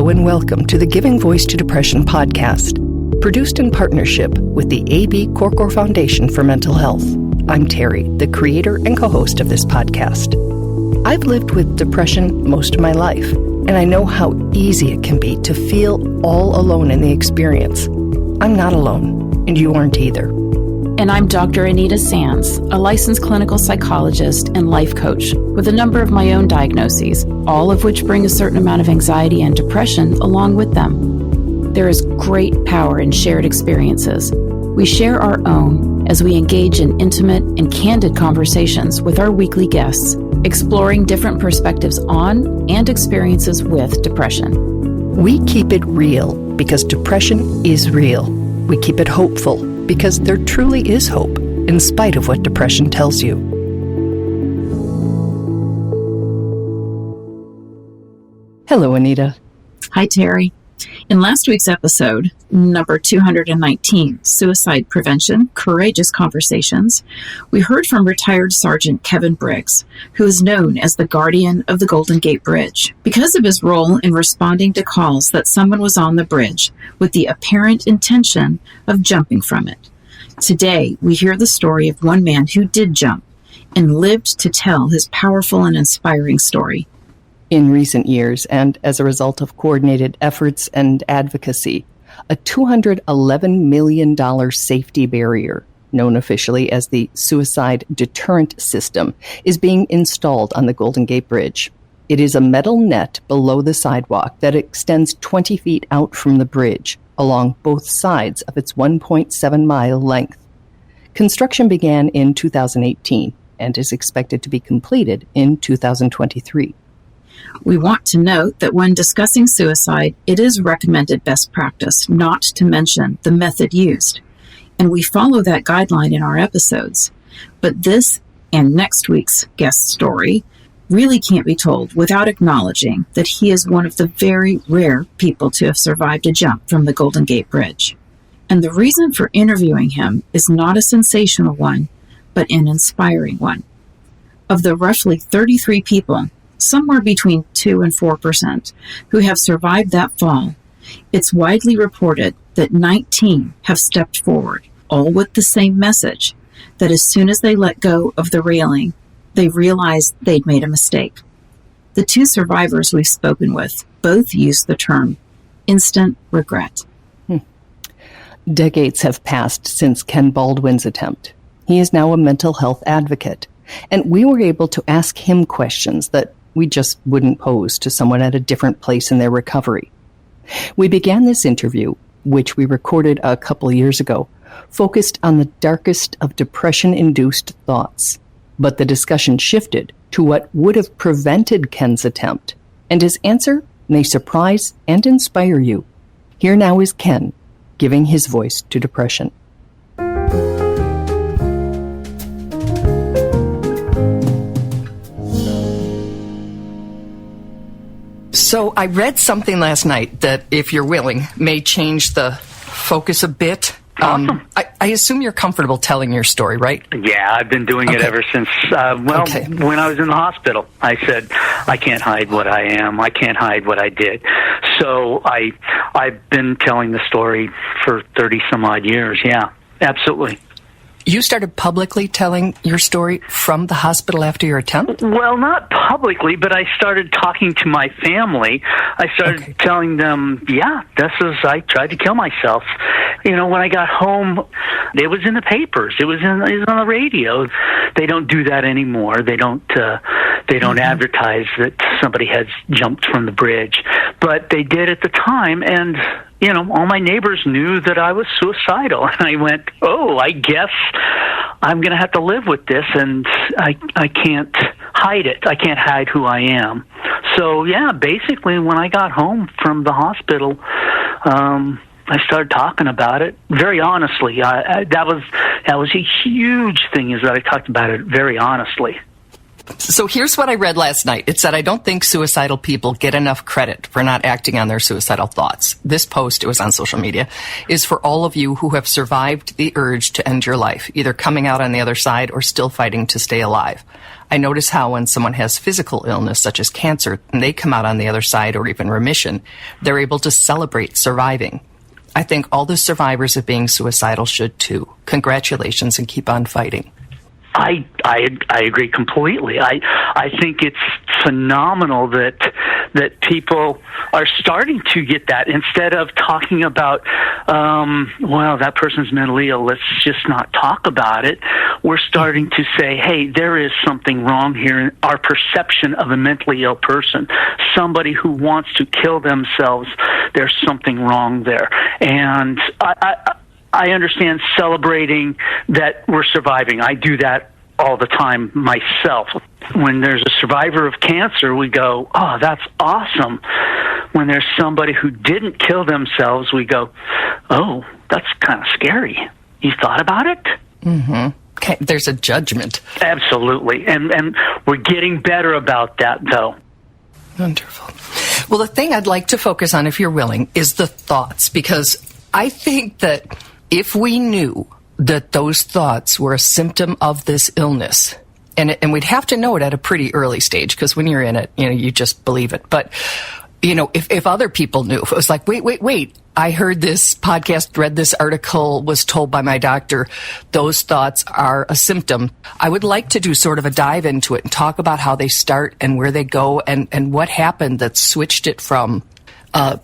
Hello and welcome to the Giving Voice to Depression podcast, produced in partnership with the A.B. Korkor Foundation for Mental Health. I'm Terry, the creator and co-host of this podcast. I've lived with depression most of my life, and I know how easy it can be to feel all alone in the experience. I'm not alone, and you aren't either. And I'm Dr. Anita Sanchez, a licensed clinical psychologist and life coach with a number of my own diagnoses, all of which bring a certain amount of anxiety and depression along with them. There is great power in shared experiences. We share our own as we engage in intimate and candid conversations with our weekly guests, exploring different perspectives on and experiences with depression. We keep it real because depression is real. We keep it hopeful because there truly is hope, in spite of what depression tells you. Hello, Anita. Hi, Terry. In last week's episode, number 219, Suicide Prevention, Courageous Conversations, we heard from retired Sergeant Kevin Briggs, who is known as the guardian of the Golden Gate Bridge, because of his role in responding to calls that someone was on the bridge with the apparent intention of jumping from it. Today, we hear the story of one man who did jump and lived to tell his powerful and inspiring story. In recent years, and as a result of coordinated efforts and advocacy, a $211 million safety barrier, known officially as the Suicide Deterrent system, is being installed on the Golden Gate Bridge. It is a metal net below the sidewalk that extends 20 feet out from the bridge, along both sides of its 1.7-mile length. Construction began in 2018 and is expected to be completed in 2023. We want to note that when discussing suicide, it is recommended best practice not to mention the method used, and we follow that guideline in our episodes. But this and next week's guest story really can't be told without acknowledging that he is one of the very rare people to have survived a jump from the Golden Gate Bridge. And the reason for interviewing him is not a sensational one, but an inspiring one. Of the roughly 33 people, somewhere between 2 and 4%, who have survived that fall, it's widely reported that 19 have stepped forward, all with the same message, that as soon as they let go of the railing, they realized they'd made a mistake. The two survivors we've spoken with both use the term instant regret. Decades have passed since Ken Baldwin's attempt. He is now a mental health advocate, and we were able to ask him questions that we just wouldn't pose to someone at a different place in their recovery. We began this interview, which we recorded a couple years ago, focused on the darkest of depression-induced thoughts. But the discussion shifted to what would have prevented Ken's attempt, and his answer may surprise and inspire you. Here now is Ken, giving his voice to depression. So I read something last night that, if you're willing, may change the focus a bit. Awesome. I assume you're comfortable telling your story, right? Yeah, I've been doing it ever since, when I was in the hospital. I said, I can't hide what I am. I can't hide what I did. So I've been telling the story for 30-some-odd years. Yeah, absolutely. You started publicly telling your story from the hospital after your attempt? Well, not publicly, but I started talking to my family. I started telling them, I tried to kill myself. You know, when I got home, it was in the papers. It was on the radio. They don't do that anymore. They don't advertise that somebody has jumped from the bridge. But they did at the time, and you know, all my neighbors knew that I was suicidal. And I went, I guess I'm going to have to live with this, and I can't hide it. I can't hide who I am. So, yeah, basically when I got home from the hospital, I started talking about it very honestly. That was a huge thing, is that I talked about it very honestly. So here's what I read last night. It said, I don't think suicidal people get enough credit for not acting on their suicidal thoughts. This post, it was on social media, is for all of you who have survived the urge to end your life, either coming out on the other side or still fighting to stay alive. I notice how when someone has physical illness, such as cancer, and they come out on the other side or even remission, they're able to celebrate surviving. I think all the survivors of being suicidal should too. Congratulations and keep on fighting. I agree completely. I think it's phenomenal that people are starting to get that instead of talking about, well, that person's mentally ill, let's just not talk about it. We're starting to say, hey, there is something wrong here in our perception of a mentally ill person. Somebody who wants to kill themselves, there's something wrong there. And I understand celebrating that we're surviving. I do that all the time myself. When there's a survivor of cancer, we go, oh, that's awesome. When there's somebody who didn't kill themselves, we go, oh, that's kind of scary. You thought about it? Mm-hmm. Okay, there's a judgment. Absolutely. And we're getting better about that, though. Wonderful. Well, the thing I'd like to focus on, if you're willing, is the thoughts, because I think that if we knew that those thoughts were a symptom of this illness, and we'd have to know it at a pretty early stage, because when you're in it, you just believe it. But, if other people knew, if it was like, wait, I heard this podcast, read this article, was told by my doctor, those thoughts are a symptom. I would like to do sort of a dive into it and talk about how they start and where they go and what happened that switched it from, I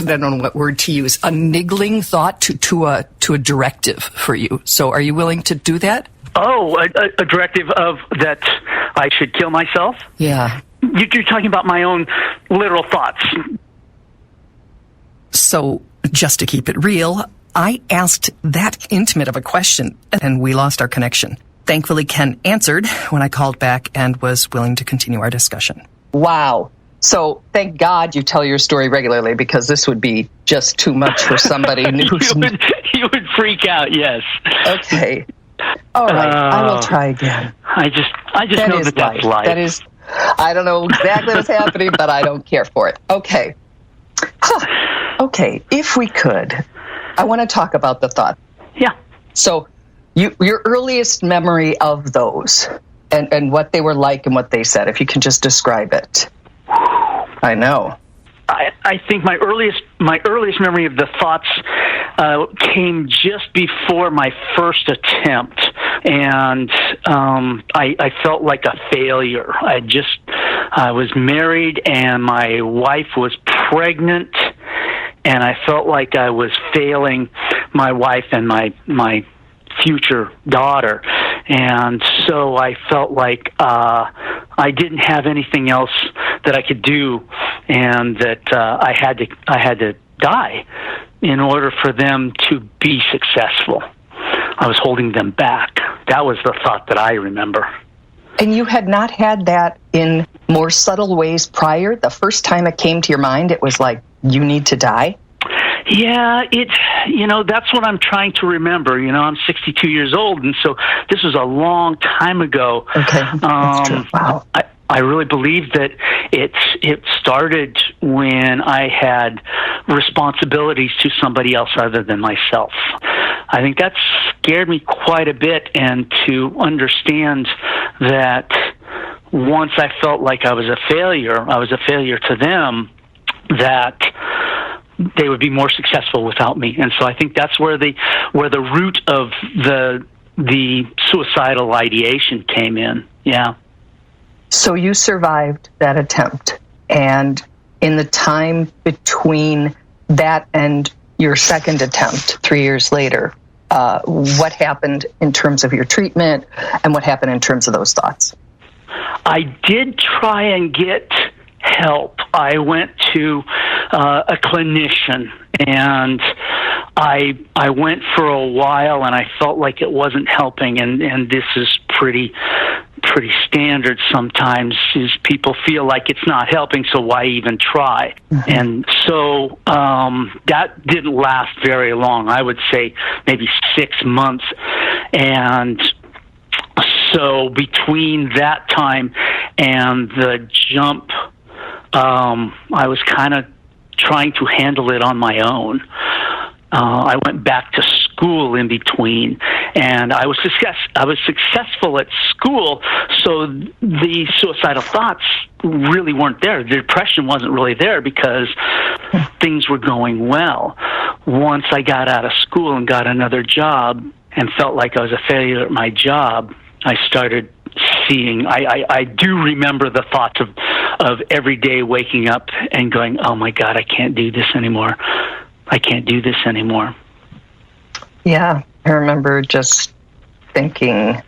don't know what word to use, a niggling thought to a directive for you. So are you willing to do that? Oh, a directive of that I should kill myself? Yeah. You're talking about my own literal thoughts. So just to keep it real, I asked that intimate of a question and we lost our connection. Thankfully, Ken answered when I called back and was willing to continue our discussion. Wow. So thank God you tell your story regularly, because this would be just too much for somebody who's... you would freak out, yes. Okay. All right. I will try again. I just know that's life. That is... I don't know exactly what's happening, but I don't care for it. Okay. Okay. If we could, I want to talk about the thought. Yeah. So your earliest memory of those and what they were like and what they said, if you can just describe it. I know. I think my earliest memory of the thoughts came just before my first attempt, and I felt like a failure. I was married, and my wife was pregnant, and I felt like I was failing my wife and my future daughter, and so I felt like I didn't have anything else that I could do, and that I had to die in order for them to be successful. I was holding them back. That was the thought that I remember. And you had not had that in more subtle ways prior? The first time it came to your mind, it was like, you need to die? Yeah, that's what I'm trying to remember. I'm 62 years old, and so this was a long time ago. Okay, that's true. Wow. I really believe that it started when I had responsibilities to somebody else other than myself. I think that scared me quite a bit, and to understand that once I felt like I was a failure to them, that they would be more successful without me. And so I think that's where the root of the suicidal ideation came in. Yeah. So you survived that attempt, and in the time between that and your second attempt 3 years later, what happened in terms of your treatment, and what happened in terms of those thoughts? I did try and get help. I went to a clinician, and I went for a while, and I felt like it wasn't helping, and this is pretty standard sometimes, is people feel like it's not helping, so why even try? Mm-hmm. And so that didn't last very long. I would say maybe 6 months. And So between that time and the jump, I was kind of trying to handle it on my own. I went back to school in between, and I was successful at school, so the suicidal thoughts really weren't there. The depression wasn't really there because things were going well. Once I got out of school and got another job and felt like I was a failure at my job, I started seeing, I do remember the thoughts of every day waking up and going, oh my God, I can't do this anymore. I can't do this anymore. Yeah, I remember just thinking,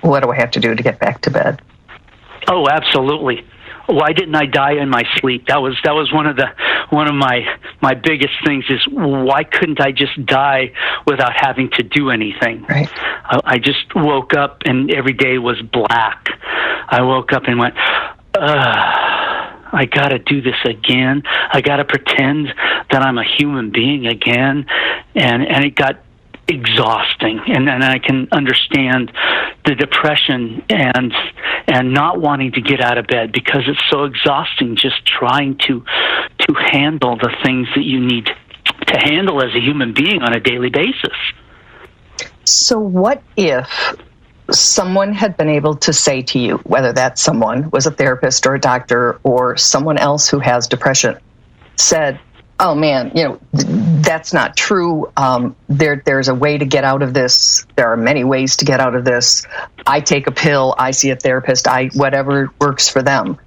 what do I have to do to get back to bed? Oh, absolutely. Why didn't I die in my sleep? That was one of my biggest things is why couldn't I just die without having to do anything? Right. I just woke up and every day was black. I woke up and went, I got to do this again. I got to pretend that I'm a human being again. And it got exhausting. And I can understand the depression and not wanting to get out of bed because it's so exhausting just trying to handle the things that you need to handle as a human being on a daily basis. So what if someone had been able to say to you, whether that someone was a therapist or a doctor or someone else who has depression, said, oh man, that's not true. There's a way to get out of this. There are many ways to get out of this. I take a pill. I see a therapist. whatever works for them.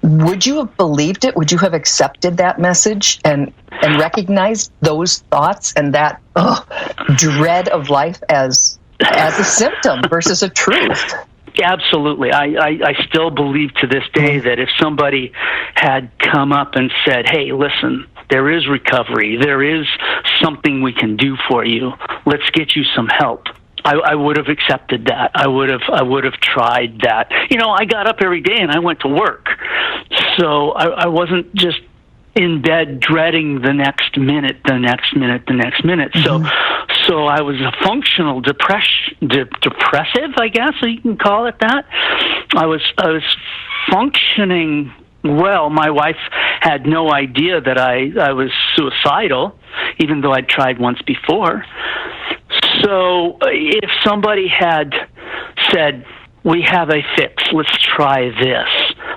Would you have believed it? Would you have accepted that message and recognized those thoughts and that dread of life as a symptom versus a truth? Absolutely. I still believe to this day that if somebody had come up and said, hey, listen, there is recovery, there is something we can do for you, let's get you some help, I would have accepted that. I would have tried that. I got up every day and I went to work. So I wasn't just in bed dreading the next minute. Mm-hmm. So I was a functional depressive, I guess you can call it that. I was functioning well. My wife had no idea that I was suicidal, even though I'd tried once before. So if somebody had said, we have a fix, let's try this,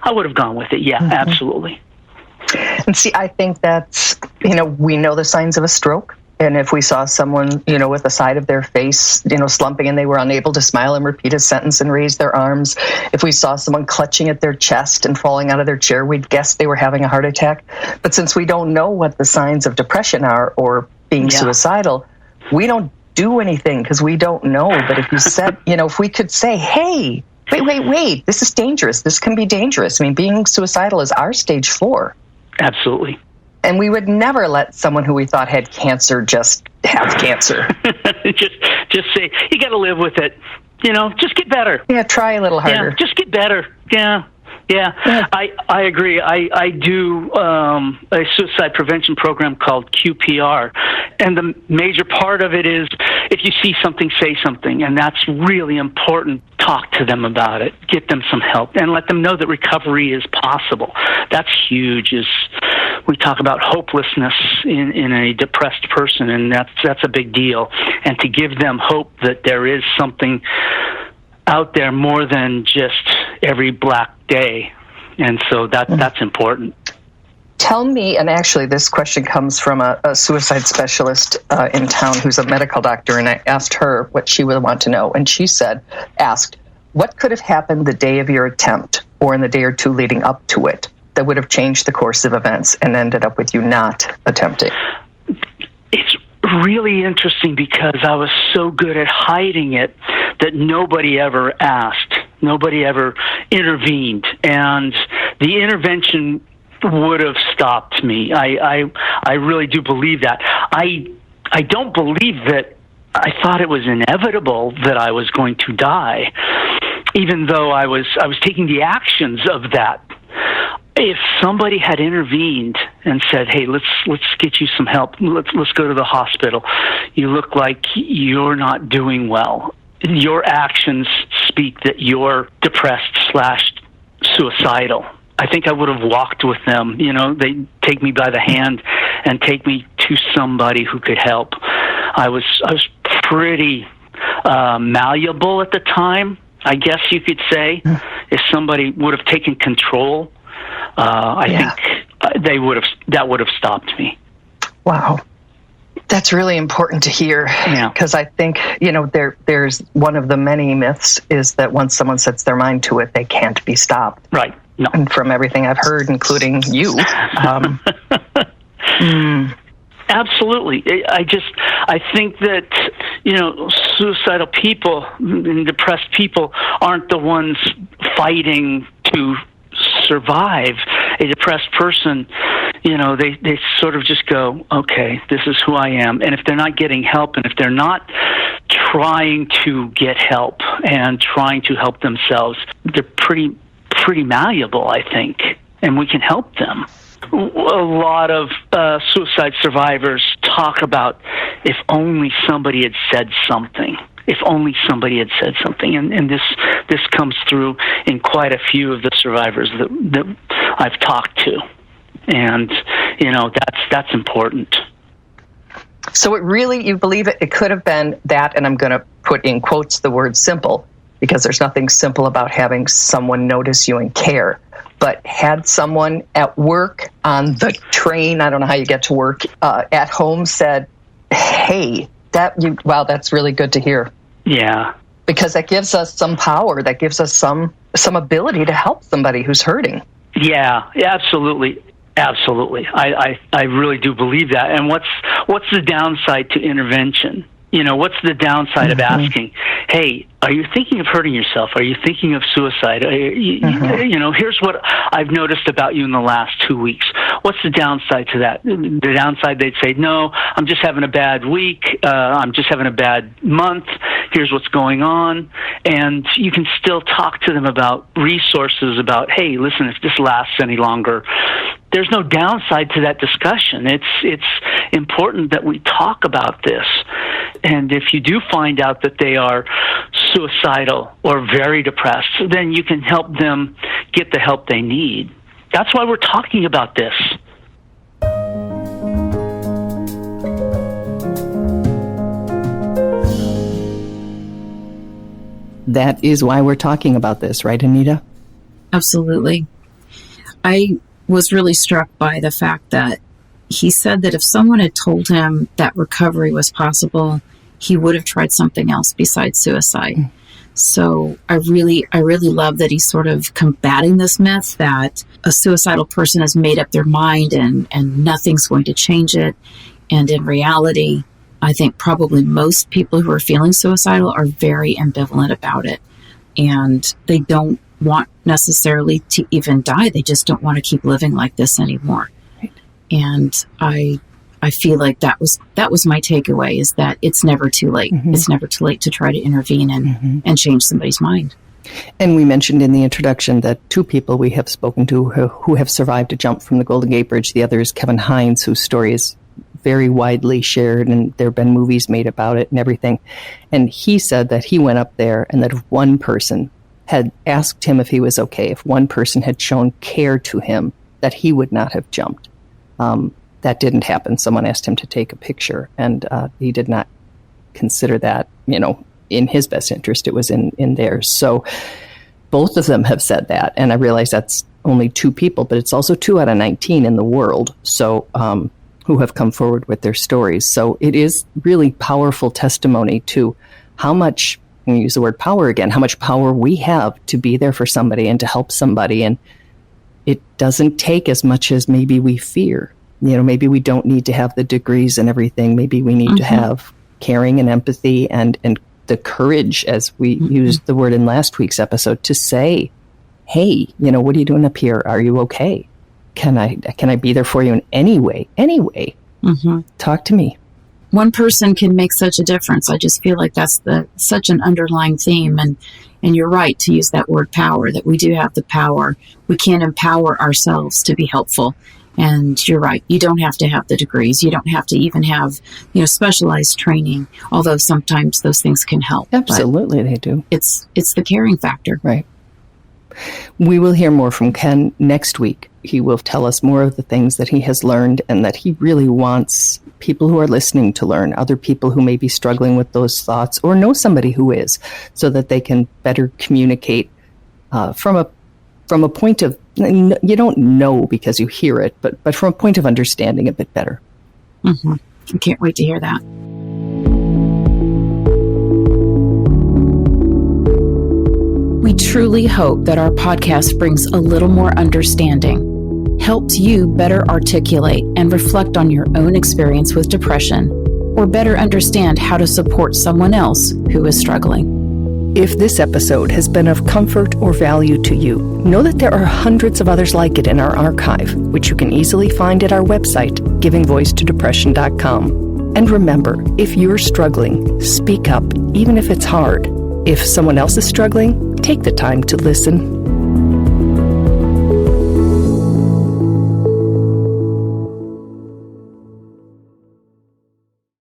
I would have gone with it. Yeah, mm-hmm. Absolutely. And see, I think that's, we know the signs of a stroke. And if we saw someone, with the side of their face, slumping and they were unable to smile and repeat a sentence and raise their arms, if we saw someone clutching at their chest and falling out of their chair, we'd guess they were having a heart attack. But since we don't know what the signs of depression are or being suicidal, we don't do anything because we don't know. But if you said, if we could say, hey, wait, this is dangerous. This can be dangerous. I mean, being suicidal is our stage 4. Absolutely. And we would never let someone who we thought had cancer just have cancer. just say, you got to live with it. Just get better. Yeah, try a little harder. Yeah, just get better. Yeah. I agree. I do a suicide prevention program called QPR, and the major part of it is if you see something, say something, and that's really important. Talk to them about it, get them some help, and let them know that recovery is possible. That's huge. We talk about hopelessness in a depressed person, and that's a big deal. And to give them hope that there is something out there more than just every black day. And so that's important. Tell me, and actually this question comes from a suicide specialist in town who's a medical doctor, and I asked her what she would want to know. And she asked, what could have happened the day of your attempt or in the day or two leading up to it that would have changed the course of events and ended up with you not attempting? It's really interesting because I was so good at hiding it that nobody ever asked. Nobody ever intervened. And the intervention would have stopped me. I really do believe that. I don't believe that I thought it was inevitable that I was going to die, even though I was taking the actions of that. If somebody had intervened and said, "Hey, let's get you some help. Let's go to the hospital. You look like you're not doing well," your actions speak that you're depressed / suicidal. I think I would have walked with them. They take me by the hand and take me to somebody who could help. I was pretty malleable at the time, I guess you could say. If somebody would have taken control, I think that would have stopped me. Wow. That's really important to hear, because I think, there's one of the many myths is that once someone sets their mind to it, they can't be stopped. Right. No. And from everything I've heard, including you. Absolutely. I think that, suicidal people and depressed people aren't the ones fighting to survive. A depressed person, they sort of just go, okay, this is who I am. And if they're not getting help, and if they're not trying to get help and trying to help themselves, they're pretty malleable, I think, and we can help them. A lot of suicide survivors talk about if only somebody had said something. If only somebody had said something, and this comes through in quite a few of the survivors that I've talked to, and that's important. So you believe it could have been that, and I'm going to put in quotes the word simple, because there's nothing simple about having someone notice you and care. But had someone at work, on the train, I don't know how you get to work, at home said, hey, that's really good to hear. Yeah. Because that gives us some power, that gives us some ability to help somebody who's hurting. Yeah, absolutely. Absolutely. I really do believe that. And what's the downside to intervention? What's the downside of asking, hey, are you thinking of hurting yourself? Are you thinking of suicide? Here's what I've noticed about you in the last 2 weeks. What's the downside to that? The downside, they'd say, no, I'm just having a bad week. I'm just having a bad month. Here's what's going on. And you can still talk to them about resources, about, hey, listen, if this lasts any longer, there's no downside to that discussion. It's important that we talk about this. And if you do find out that they are suicidal or very depressed, then you can help them get the help they need. That's why we're talking about this. That is why we're talking about this, right, Anita? Absolutely. I was really struck by the fact that he said that if someone had told him that recovery was possible, he would have tried something else besides suicide. So I really love that he's sort of combating this myth that a suicidal person has made up their mind and nothing's going to change it. And in reality, I think probably most people who are feeling suicidal are very ambivalent about it. And they don't want necessarily to even die. They just don't want to keep living like this anymore. Right. And I feel like that was my takeaway, is that it's never too late. Mm-hmm. It's never too late to try to intervene and change somebody's mind. And we mentioned in the introduction that two people we have spoken to who have survived a jump from the Golden Gate Bridge. The other is Kevin Hines, whose story is very widely shared, and there have been movies made about it and everything. And he said that he went up there, and that if one person had asked him if he was okay, if one person had shown care to him, that he would not have jumped. That didn't happen. Someone asked him to take a picture, and he did not consider that, in his best interest. It was in theirs. So both of them have said that, and I realize that's only two people, but it's also 2 out of 19 in the world, so who have come forward with their stories. So it is really powerful testimony to how much, I'm going to use the word power again, how much power we have to be there for somebody and to help somebody. And it doesn't take as much as maybe we fear. Maybe we don't need to have the degrees and everything. Maybe we need to have caring and empathy and the courage, as we used the word in last week's episode, to say, hey, what are you doing up here? Are you okay? Can I be there for you in any way? Talk to me. One person can make such a difference. I just feel like that's such an underlying theme. And you're right to use that word power, that we do have the power. We can empower ourselves to be helpful. And you're right. You don't have to have the degrees. You don't have to even have, specialized training, although sometimes those things can help. Absolutely, they do. It's the caring factor. Right. We will hear more from Ken next week. He will tell us more of the things that he has learned and that he really wants people who are listening to learn, other people who may be struggling with those thoughts or know somebody who is, so that they can better communicate from a point of, you don't know because you hear it, but from a point of understanding a bit better. Mm-hmm. I can't wait to hear that. We truly hope that our podcast brings a little more understanding, helps you better articulate and reflect on your own experience with depression, or better understand how to support someone else who is struggling. If this episode has been of comfort or value to you, know that there are hundreds of others like it in our archive, which you can easily find at our website, givingvoicetodepression.com. And remember, if you're struggling, speak up, even if it's hard. If someone else is struggling, take the time to listen.